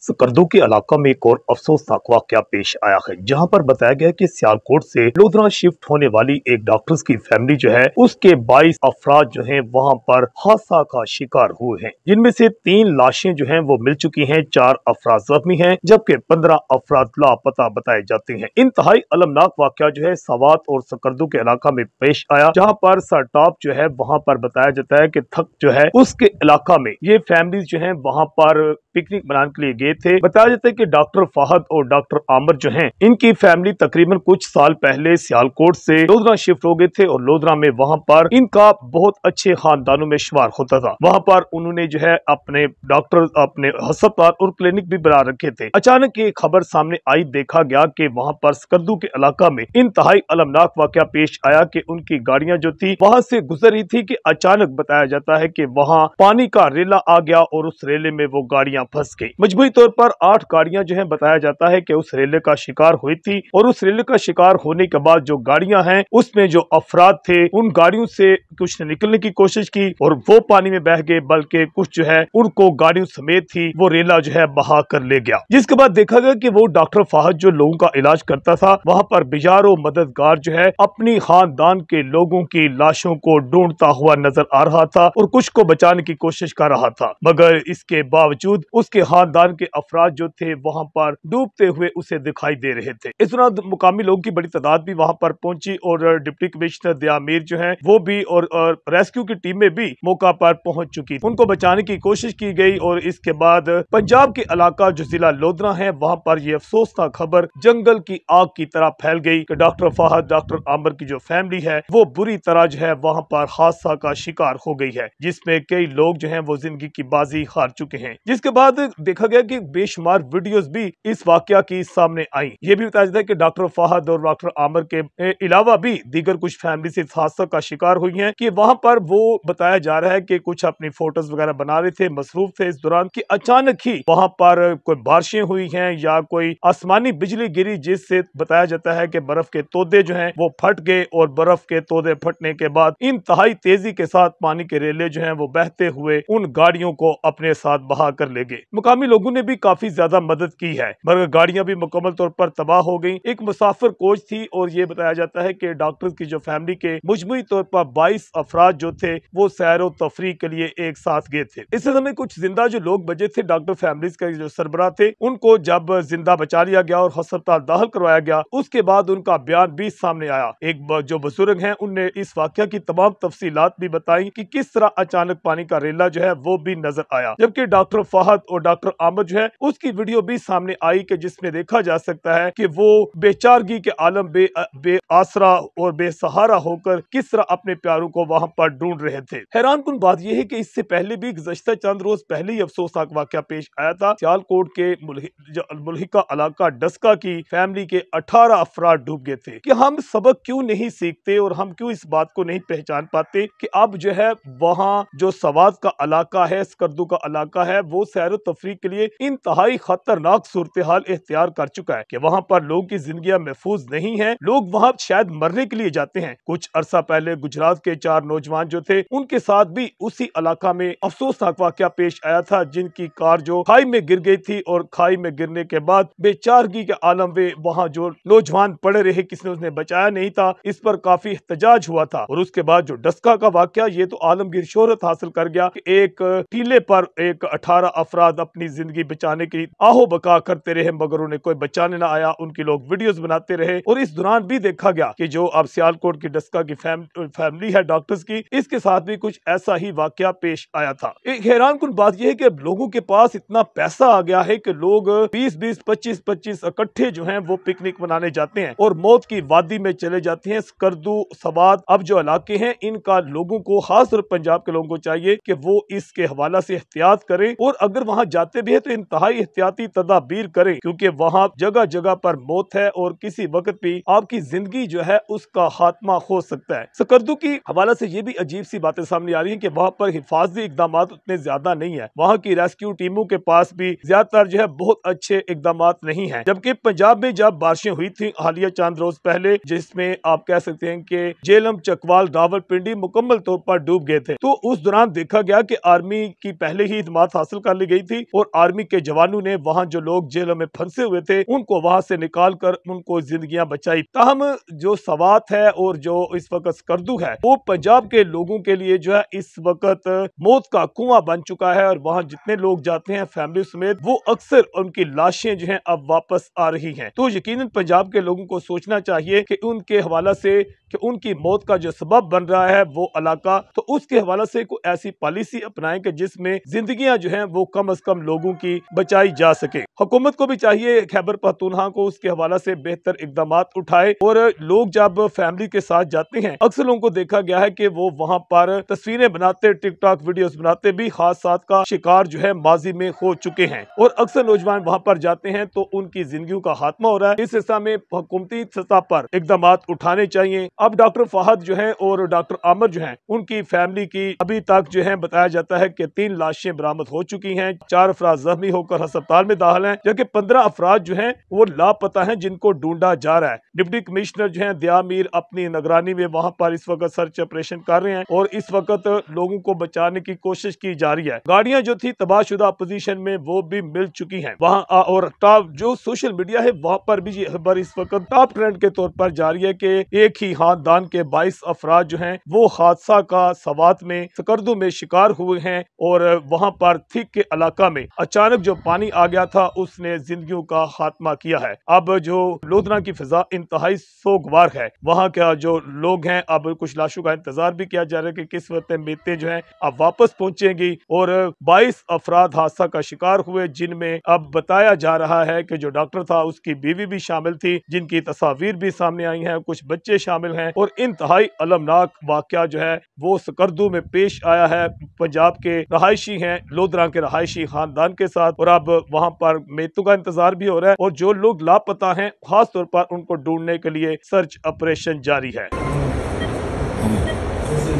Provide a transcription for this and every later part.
सकर्दू के इलाका में एक और अफसोसनाक वाकया पेश आया है, जहां पर बताया गया कि सियालकोट से लोधरा शिफ्ट होने वाली एक डॉक्टर्स की फैमिली जो है उसके 22 अफराद जो हैं वहां पर हादसा का शिकार हुए हैं, जिनमें से 3 लाशें जो हैं वो मिल चुकी हैं, 4 अफराद जख्मी हैं, जबकि 15 अफराद लापता बताए जाते हैं। इंतहाई अलमनाक वाकया जो है सवात और सकर्दू के इलाका में पेश आया, जहाँ पर सरटाप जो है वहां पर बताया जाता है कि थक जो है उसके इलाका में ये फैमिली जो है वहां पर पिकनिक मनाने के लिए गए थे। बताया जाता है कि डॉक्टर फहद और डॉक्टर आमिर जो हैं इनकी फैमिली तकरीबन कुछ साल पहले सियालकोट से लोधरा शिफ्ट हो गए थे और लोधरा में वहां पर इनका बहुत अच्छे खानदानों में शुमार होता था। वहां पर उन्होंने जो है अपने डॉक्टर अपने अस्पताल और क्लिनिक भी बना रखे थे। अचानक ये खबर सामने आई, देखा गया कि वहां पर सकर्दू के इलाका में इंतहाई अलमनाक वाकया पेश आया कि उनकी गाड़ियां जो थी वहां से गुजर रही थी कि अचानक बताया जाता है कि वहां पानी का रेला आ गया और उस रेले में वो गाड़ियां फंस गई। मजबूरी तौर पर 8 गाड़ियां जो है बताया जाता है कि उस रेले का शिकार हुई थी और उस रेले का शिकार होने के बाद जो गाड़ियां हैं उसमें जो अफराद थे उन गाड़ियों से कुछ ने निकलने की कोशिश की और वो पानी में बह गए, बल्कि कुछ जो है उनको गाड़ियों समेत ही वो रेला जो है बहा कर ले गया। जिसके बाद देखा गया कि वो डॉक्टर फहद जो लोगों का इलाज करता था वहां पर बिजारो मददगार जो है अपनी खानदान के लोगों की लाशों को ढूंढता हुआ नजर आ रहा था और कुछ को बचाने की कोशिश कर रहा था, मगर इसके बावजूद उसके खानदान के अफराद जो थे वहां पर डूबते हुए उसे दिखाई दे रहे थे। इस दौरान मुकामी लोगों की बड़ी तादाद भी वहां पर पहुंची और डिप्टी कमिश्नर दयामीर जो है वो भी और रेस्क्यू की टीमें भी मौका पर पहुंच चुकी, उनको बचाने की कोशिश की गई। और इसके बाद पंजाब के इलाका जो जिला लोधरा है वहां पर यह अफसोसनाक खबर जंगल की आग की तरह फैल गई कि डॉक्टर फहद डॉक्टर आमिर की जो फैमिली है वो बुरी तरह जो है वहां पर हादसा का शिकार हो गई है, जिसमें कई लोग जो है वो जिंदगी की बाजी हार चुके हैं। जिसके बाद देखा गया कि बेशुमार वीडियोस भी इस वाकया की सामने आई। ये भी बताया जाता है कि डॉक्टर फहद और डॉक्टर आमिर के अलावा भी दीगर कुछ फैमिली इस हादसा का शिकार हुई हैं कि वहां पर वो बताया जा रहा है कि कुछ अपनी फोटोज वगैरह बना रहे थे, मसरूफ थे इस दौरान कि अचानक ही वहां पर कोई बारिशें हुई हैं या कोई आसमानी बिजली गिरी, जिससे बताया जाता है कि बर्फ के तोदे जो हैं वो फट गए और बर्फ के तोदे फटने के बाद इंतहाई तेजी के साथ पानी के रेले जो हैं वो बहते हुए उन गाड़ियों को अपने साथ बहा कर ले गए। मुकामी लोगों ने भी काफी ज्यादा मदद की है, मगर गाड़ियां भी मुकम्मल तौर पर तबाह हो गई। एक मुसाफिर कोच थी और ये बताया जाता है कि डॉक्टर्स की जो फैमिली के मजमूई तौर पर 22 अफराद जो थे वो सैरो तफरी के लिए एक साथ गए थे। इस समय कुछ जिंदा जो लोग बचे थे डॉक्टर फैमिलीज के जो सरबराह थे उनको जब जिंदा बचा लिया गया और अस्पताल दाखिल करवाया गया, उसके बाद उनका बयान भी सामने आया। एक जो बुजुर्ग हैं उनने इस वाकया की तमाम तफसीलात भी बताई कि किस तरह अचानक पानी का रेला जो है वो भी नजर आया, जबकि डॉक्टर फहद और डॉक्टर आमिर जो है उसकी वीडियो भी सामने आई कि जिसमें देखा जा सकता है कि वो बेचारगी के आलम बे आसरा और बेसहारा होकर किस तरह अपने प्यारों को वहां पर ढूंढ रहे थे। हैरानकुन बात यह है कि इससे पहले भी गुज़श्ता चंद रोज पहले ही अफसोसनाक वाकया पेश आया था। सियालकोट के मुल्हिका इलाका डस्का की फैमिली के 18 अफराद डूब गए थे। कि हम सबक क्यों नहीं सीखते और हम क्यों इस बात को नहीं पहचान पाते कि अब जो है वहां जो सवात का इलाका है, सकर्दू का इलाका है, वो सैर तफरीक के लिए इंतहाई खतरनाक सूरत हाल इख्तियार कर चुका है कि वहां पर लोगों की जिंदगियां महफूज नहीं है। लोग वहां शायद मरने के लिए जाते हैं। कुछ अरसा पहले गुजरात के 4 नौजवान जो थे उनके साथ भी उसी इलाका में अफसोसनाक वाकया पेश आया था, जिनकी कार जो खाई में गिर गई थी और खाई में गिरने के बाद बेचारगी के आलम में वहां जो नौजवान पड़े रहे, किसने उसने बचाया नहीं था। इस पर काफी एहतजाज हुआ था। और उसके बाद जो डस्का का वाकया ये तो आलमगीर शोहरत हासिल कर गया कि एक टीले पर एक 18 अफराद अपनी जिंदगी बचाने की आहो बका करते रहे, मगर उन्हें कोई बचाने ना आया। उनकी लोग वीडियोस बनाते रहे और इस दौरान भी देखा गया कि जो अब सियालकोट की डस्का की फैमिली है डॉक्टर्स की, इसके साथ भी कुछ ऐसा ही वाकया पेश आया था। एक हैरानकुन बात यह है कि लोगों के पास इतना पैसा आ गया है कि लोग 20-20, 25-25 इकट्ठे जो हैं वो पिकनिक मनाने जाते हैं और मौत की वादी में चले जाते हैं। सकर्दू सवात अब जो इलाके हैं इनका लोगों को, खासतौर पंजाब के लोगों को चाहिए कि वो इसके हवाला से एहतियात करें और अगर वहां जाते भी है तो इंतहाई एहतियाती तदाबीर करें, क्योंकि वहां जगह जगह पर मौत है और किसी वक्त भी आपकी जिंदगी जो है उसका खात्मा हो सकता है। सकर्दू की हवाला से ये भी अजीब सी बातें सामने आ रही है कि वहां पर हिफाजती इकदाम उतने ज्यादा नहीं है। वहां की रेस्क्यू टीमों के पास भी ज्यादातर जो है बहुत अच्छे इकदाम नहीं है। जबकि पंजाब में जब बारिशें हुई थी हालिया चंद रोज पहले, जिसमें आप कह सकते हैं कि जेलम, चकवाल, रावलपिंडी मुकम्मल तौर पर डूब गए थे, तो उस दौरान देखा गया कि आर्मी की पहले ही हिदायत हासिल कर ली गई थी और आर्मी के जवानों ने वहाँ जो लोग जेलों में फंसे हुए थे उनको वहाँ से निकाल कर उनको जिंदगियां बचाई। ताहम जो सवात है और जो इस वक्त स्कर्दू है वो पंजाब के लोगों के लिए जो है इस वक्त मौत का कुआं बन चुका है और वहाँ जितने लोग जाते हैं फैमिली समेत वो अक्सर उनकी लाशें जो हैं अब वापस आ रही हैं। तो यकीनन पंजाब के लोगों को सोचना चाहिए कि उनके हवाला से कि उनकी मौत का जो सबब बन रहा है वो इलाका, तो उसके हवाला से कोई ऐसी पॉलिसी अपनाएं कि जिसमें जिंदगियां जो हैं वो कम से कम लोगों की बचाई जा सके। हुकूमत को भी चाहिए खैबर पख्तूनख्वा को उसके हवाला से बेहतर इकदाम उठाए और लोग जब फैमिली के साथ जाते हैं अक्सर लोगों को देखा गया है कि वो वहां पर तस्वीरें बनाते, टिकटॉक वीडियोस बनाते भी हादसात का शिकार जो है माजी में हो चुके हैं और अक्सर नौजवान वहां पर जाते हैं तो उनकी जिंदगियों का खात्मा हो रहा है। इस हिस्सा में हुकूमती सतह पर इकदाम उठाने चाहिए। अब डॉक्टर फहद जो है और डॉक्टर आमिर जो है उनकी फैमिली की अभी तक जो है बताया जाता है कि 3 लाशें बरामद हो चुकी हैं, 4 अफराद जख्मी होकर अस्पताल में दाखिल हैं, जबकि 15 अफराद जो हैं वो लापता हैं जिनको ढूंढा जा रहा है। डिप्टी कमिश्नर जो है दिया मीर अपनी निगरानी में वहां पर इस वक्त सर्च ऑपरेशन कर रहे हैं और इस वक्त लोगों को बचाने की कोशिश की जा रही है। गाड़ियां जो थी तबाहशुदा अपोजिशन में वो भी मिल चुकी हैं वहां और टॉप जो सोशल मीडिया है वहां पर भी ये खबर इस वक्त टॉप ट्रेंड के तौर पर जारी है कि एक ही खानदान के 22 अफराद जो हैं वो हादसा का सवात में सकर्दू में शिकार हुए हैं और वहां पर थिक के इलाका में अचानक जो पानी आ गया था उसने जिंदगियों का खात्मा किया है। अब जो लोधना की फिजा इंतहाई सोगवार है, वहां का जो लोग हैं अब कुछ लाशों का इंतजार भी किया जा रहा है कि किस वक्त मीतें जो हैं अब वापस पहुंचेंगी और 22 अफराद हादसा का शिकार हुए जिनमें अब बताया जा रहा है कि जो डॉक्टर था उसकी बीवी भी शामिल थी जिनकी तस्वीर भी सामने आई है, कुछ बच्चे शामिल हैं और इंतहाई अलमनाक वाकया जो है वो सकर्दू में पेश आया है। पंजाब के रहायशी हैं लोधरा के रहायशी खानदान के साथ और अब वहां पर मेतों का इंतजार भी हो रहा है और जो लोग लापता हैं खास तौर पर उनको ढूंढने के लिए सर्च ऑपरेशन जारी है।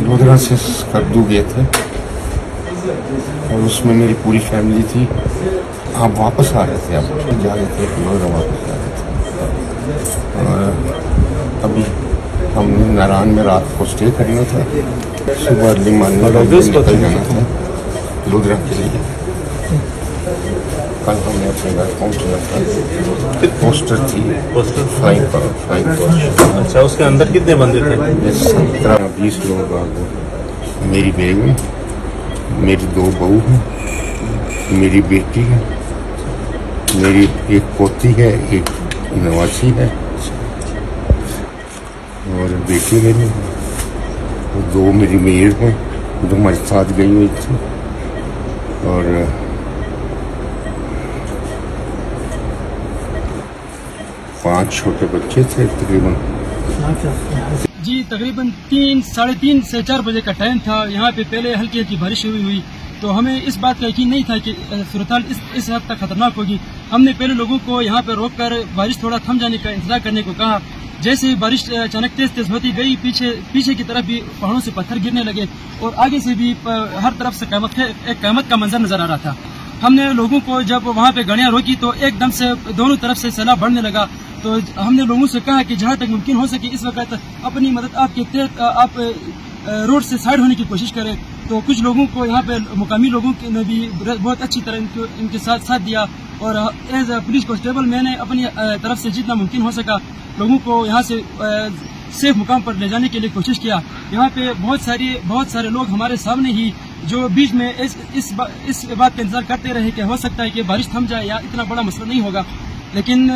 लोधरा से सकर्दू गए थे और उसमें मेरी पूरी फैमिली थी। आप वापस आ रहे थे, आप जा रहे थे लोधरा वापस आ रहे थे और अभी हमने नारायण में रात को स्टे करना था, सुबह अर्ली मॉर्निंग निकल जाना था लोधरा के लिए। कल हमने अपने घर पहुंचना था, पोस्टर थी फ्लाइंग पोस्टर। अच्छा, उसके अंदर कितने बंदे थे? 17-20 लोग आ गए। मेरी बेगम, मेरी 2 बहू हैं, मेरी बेटी है, मेरी एक पोती है, एक नवासी है और बेटी मेरी है, 2 मेरी मेयर हैं जो हमारे साथ गई हुई थी और 5 छोटे बच्चे थे तकरीबन। जी तकरीबन 3, साढ़े 3 से 4 बजे का टाइम था। यहाँ पे पहले हल्की हल्की बारिश हुई तो हमें इस बात का यकीन नहीं था कि सूरत हाल इस हद तक खतरनाक होगी। हमने पहले लोगों को यहाँ पे रोककर बारिश थोड़ा थम जाने का इंतजार करने को कहा। जैसे ही बारिश अचानक तेज होती गई पीछे की तरफ भी पहाड़ों से पत्थर गिरने लगे और आगे से भी हर तरफ से एक क़यामत का मंजर नजर आ रहा था। हमने लोगों को जब वहाँ पे गाड़ियां रोकी तो एकदम से दोनों तरफ से सैलाब बढ़ने लगा। तो हमने लोगों से कहा कि जहाँ तक मुमकिन हो सके इस वक्त अपनी मदद आप रोड से साइड होने की कोशिश करें। तो कुछ लोगों को यहाँ पे मुकामी लोगों ने भी बहुत अच्छी तरह इनके साथ दिया और एज ए पुलिस कांस्टेबल मैंने अपनी तरफ से जितना मुमकिन हो सका लोगों को यहाँ से सेफ मुकाम पर ले जाने के लिए कोशिश किया। यहाँ पे बहुत सारे लोग हमारे सामने ही जो बीच में इस बात का इंतजार करते रहे कि हो सकता है कि बारिश थम जाए या इतना बड़ा मसला नहीं होगा, लेकिन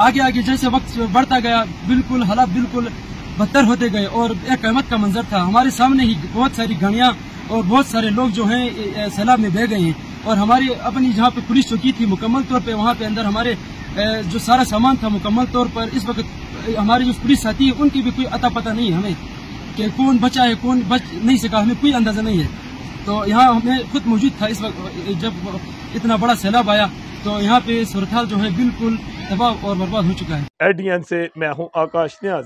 आगे जैसे वक्त बढ़ता गया बिल्कुल हालात बिल्कुल बदतर होते गए और एक क़यामत का मंजर था। हमारे सामने ही बहुत सारी गाड़ियां और बहुत सारे लोग जो हैं सैलाब में बह गए हैं और हमारी अपनी जहाँ पे पुलिस चौकी थी मुकम्मल तौर पे वहाँ पे अंदर हमारे जो सारा सामान था मुकम्मल तौर पर इस वक्त हमारे जो पुलिस साथी है उनकी भी कोई अता पता नहीं है हमें कि कौन बचा है कौन बच नहीं सका, हमें कोई अंदाजा नहीं है। तो यहाँ हमें खुद मौजूद था इस वक्त जब इतना बड़ा सैलाब आया तो यहाँ पे सूरत हाल जो है बिल्कुल तबाह और बर्बाद हो चुका है। एडीएन से मैं हूँ आकाश न्याज।